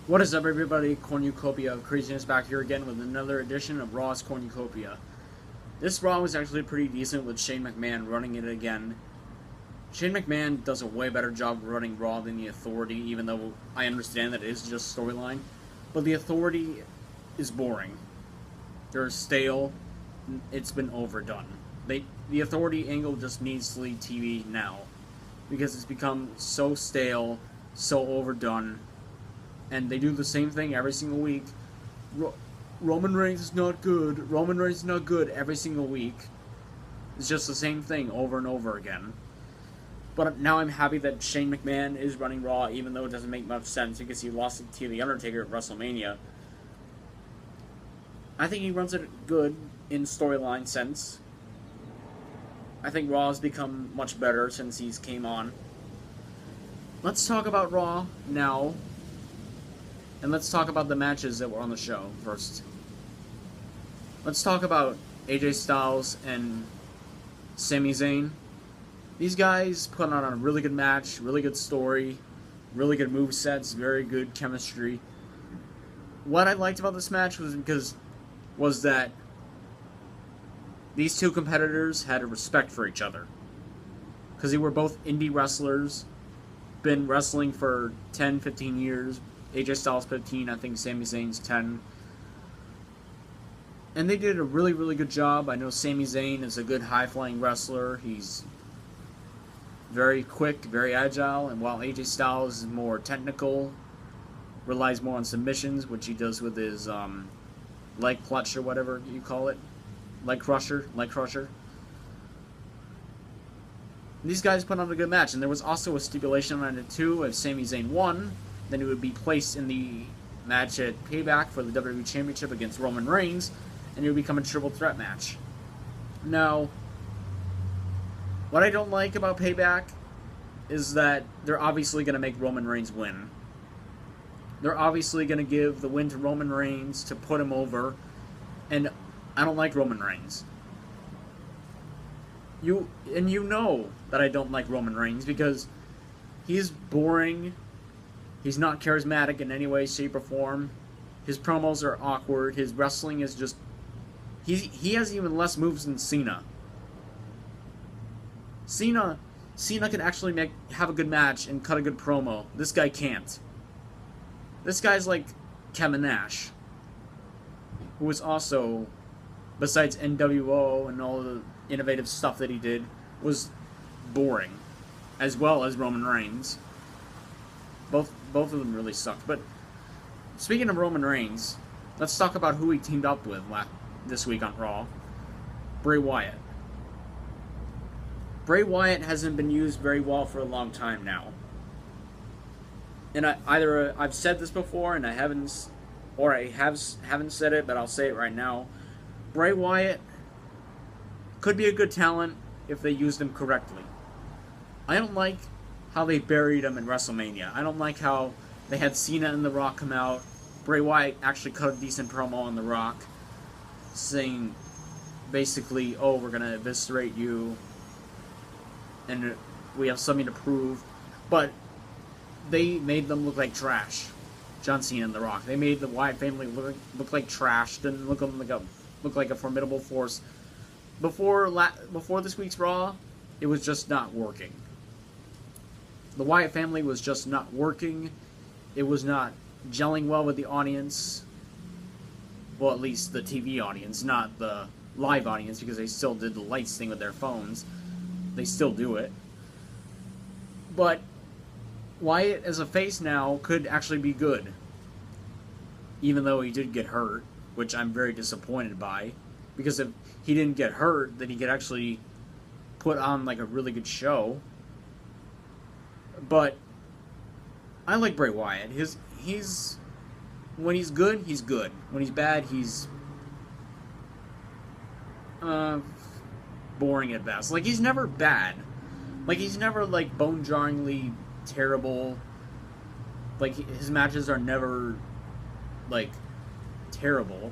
What is up, everybody? Cornucopia of Craziness back here again with another edition of Raw's Cornucopia. This Raw was actually pretty decent with Shane McMahon running it again. Shane McMahon does a way better job running Raw than the Authority, even though I understand that it is just storyline. But the Authority is boring. They're stale. It's been overdone. The Authority angle just needs to leave TV now, because it's become so stale, so overdone. And they do the same thing every single week. Roman Reigns is not good. Roman Reigns is not good every single week. It's just the same thing over and over again. But now I'm happy that Shane McMahon is running Raw, even though it doesn't make much sense because he lost it to The Undertaker at WrestleMania. I think he runs it good in storyline sense. I think Raw has become much better since he's came on. Let's talk about Raw now. And let's talk about the matches that were on the show first. Let's talk about AJ Styles and Sami Zayn. These guys put on a really good match, really good story, really good movesets, very good chemistry. What I liked about this match was that these two competitors had a respect for each other. Because they were both indie wrestlers, been wrestling for 10, 15 years. AJ Styles 15, I think Sami Zayn's 10. And they did a really, really good job. I know Sami Zayn is a good high-flying wrestler. He's very quick, very agile, and while AJ Styles is more technical, relies more on submissions, which he does with his leg clutch or whatever you call it. Leg crusher. These guys put on a good match, and there was also a stipulation on it too. If Sami Zayn won, then it would be placed in the match at Payback for the WWE Championship against Roman Reigns, and it would become a triple threat match. Now, what I don't like about Payback is that they're obviously going to make Roman Reigns win. They're obviously going to give the win to Roman Reigns to put him over, and I don't like Roman Reigns. You know that I don't like Roman Reigns because he's boring. He's not charismatic in any way, shape, or form. His promos are awkward. His wrestling is just... He has even less moves than Cena. Cena can actually have a good match and cut a good promo. This guy can't. This guy's like Kevin Nash, who was also, besides NWO and all the innovative stuff that he did, was boring, as well as Roman Reigns. Both of them really sucked. But speaking of Roman Reigns, let's talk about who he teamed up with this week on Raw. Bray Wyatt. Bray Wyatt hasn't been used very well for a long time now. And I've said this before and I haven't said it, but I'll say it right now. Bray Wyatt could be a good talent if they used him correctly. I don't like how they buried him in WrestleMania. I don't like how they had Cena and The Rock come out. Bray Wyatt actually cut a decent promo on The Rock, saying basically, oh, we're going to eviscerate you, and we have something to prove. But they made them look like trash. John Cena and The Rock. They made the Wyatt family look like trash. Didn't look like a formidable force. Before this week's Raw, it was just not working. The Wyatt family was just not working. It was not gelling well with the audience. Well, at least the TV audience, not the live audience, because they still did the lights thing with their phones. They still do it. But Wyatt as a face now could actually be good. Even though he did get hurt, which I'm very disappointed by. Because if he didn't get hurt, then he could actually put on like a really good show. But I like Bray Wyatt. He's when he's good, he's good. When he's bad, he's boring at best. Like, he's never bad. Like, he's never like bone-jarringly terrible. Like, his matches are never like terrible.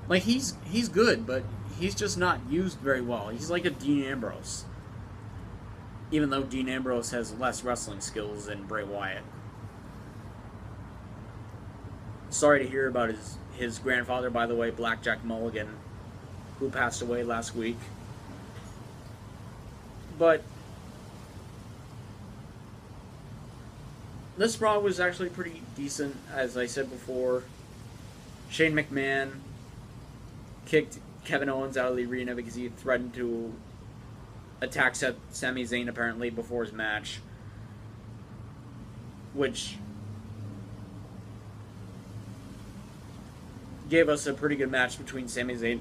Like, he's good, but he's just not used very well. He's like a Dean Ambrose. Even though Dean Ambrose has less wrestling skills than Bray Wyatt. Sorry to hear about his grandfather, by the way, Blackjack Mulligan, who passed away last week. But this Raw was actually pretty decent, as I said before. Shane McMahon kicked Kevin Owens out of the arena because he threatened to attack Sami Zayn apparently before his match, which gave us a pretty good match between Sami Zayn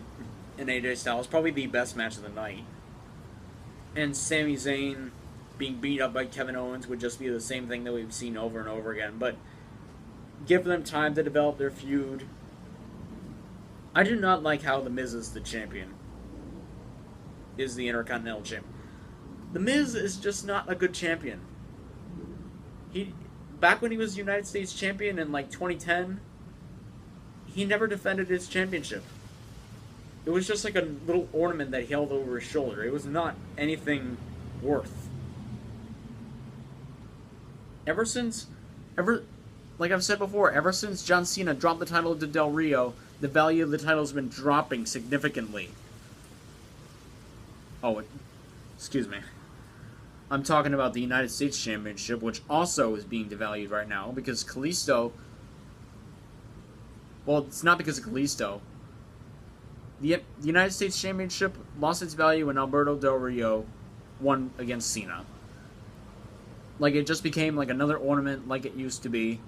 and AJ Styles, probably the best match of the night. And Sami Zayn being beat up by Kevin Owens would just be the same thing that we've seen over and over again. But give them time to develop their feud. I do not like how The Miz is the champion. Is the Intercontinental Champion. The Miz is just not a good champion. Back when he was United States Champion in like 2010, he never defended his championship. It was just like a little ornament that he held over his shoulder. It was not anything worth. Like I've said before, ever since John Cena dropped the title to Del Rio, the value of the title has been dropping significantly. Excuse me. I'm talking about the United States Championship, which also is being devalued right now because Kalisto... Well, it's not because of Kalisto. The United States Championship lost its value when Alberto Del Rio won against Cena. Like, it just became like another ornament like it used to be.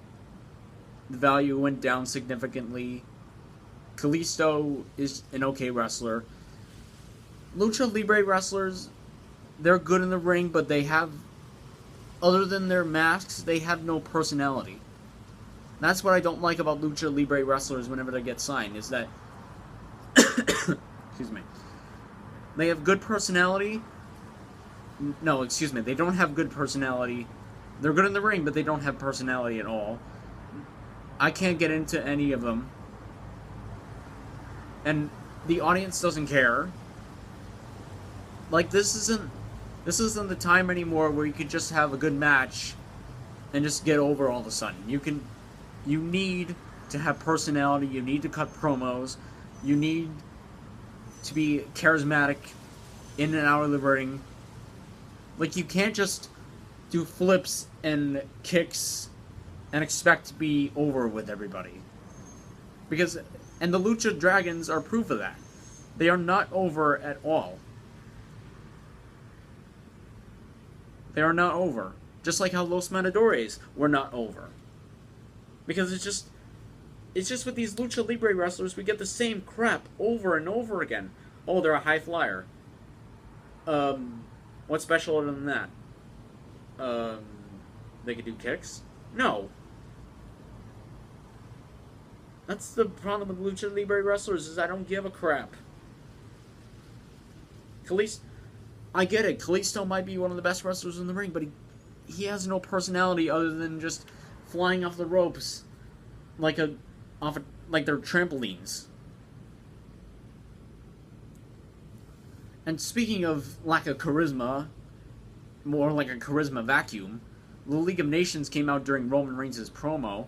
The value went down significantly. Kalisto is an okay wrestler. Lucha Libre wrestlers, they're good in the ring, but they have, other than their masks, they have no personality. That's what I don't like about Lucha Libre wrestlers whenever they get signed, is that, excuse me, they have good personality. No, excuse me, they don't have good personality. They're good in the ring, but they don't have personality at all. I can't get into any of them. And the audience doesn't care. Like, this isn't the time anymore where you could just have a good match and just get over all of a sudden. You need to have personality, you need to cut promos, you need to be charismatic in and out of the ring. Like, you can't just do flips and kicks and expect to be over with everybody. And the Lucha Dragons are proof of that. They are not over at all. They are not over. Just like how Los Matadores were not over. Because it's just with these Lucha Libre wrestlers, we get the same crap over and over again. Oh, they're a high flyer. What's special other than that? They could do kicks? No. That's the problem with Lucha Libre wrestlers, is I don't give a crap. I get it, Kalisto might be one of the best wrestlers in the ring, but he has no personality other than just flying off the ropes like they're trampolines. And speaking of lack of charisma, more like a charisma vacuum, the League of Nations came out during Roman Reigns' promo.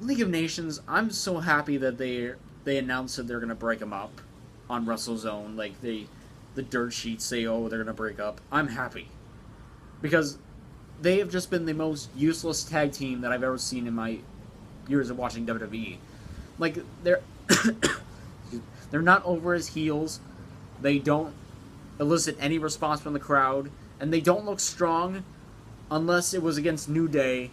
League of Nations, I'm so happy that they announced that they're going to break them up on WrestleZone. Like, the dirt sheets say, oh, they're going to break up. I'm happy. Because they have just been the most useless tag team that I've ever seen in my years of watching WWE. Like, they're not over as heels. They don't elicit any response from the crowd. And they don't look strong unless it was against New Day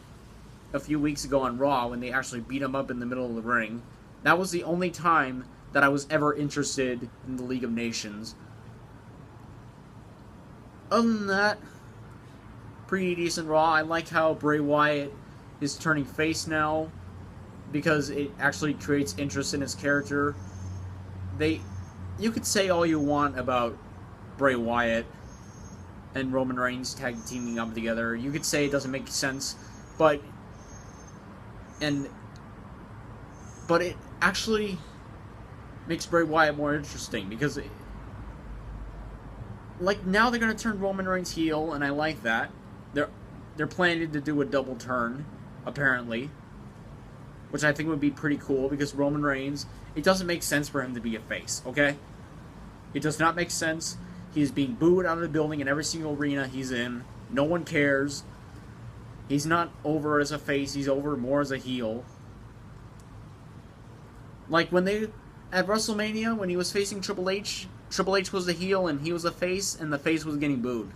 a few weeks ago on Raw when they actually beat them up in the middle of the ring. That was the only time that I was ever interested in the League of Nations. Other than that, pretty decent Raw. I like how Bray Wyatt is turning face now because it actually creates interest in his character. You could say all you want about Bray Wyatt and Roman Reigns tag teaming up together. You could say it doesn't make sense, but it actually makes Bray Wyatt more interesting because like, now they're going to turn Roman Reigns heel, and I like that. They're planning to do a double turn, apparently. which I think would be pretty cool because Roman Reigns, it doesn't make sense for him to be a face, okay? It does not make sense. He's being booed out of the building in every single arena he's in. No one cares. He's not over as a face. He's over more as a heel. Like when they, at WrestleMania, when he was facing Triple H was the heel and he was the face, and the face was getting booed.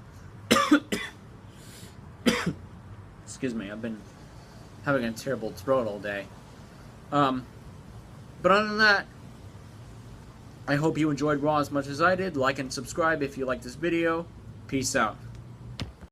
Excuse me, I've been having a terrible throat all day. But other than that, I hope you enjoyed Raw as much as I did. Like and subscribe if you like this video. Peace out.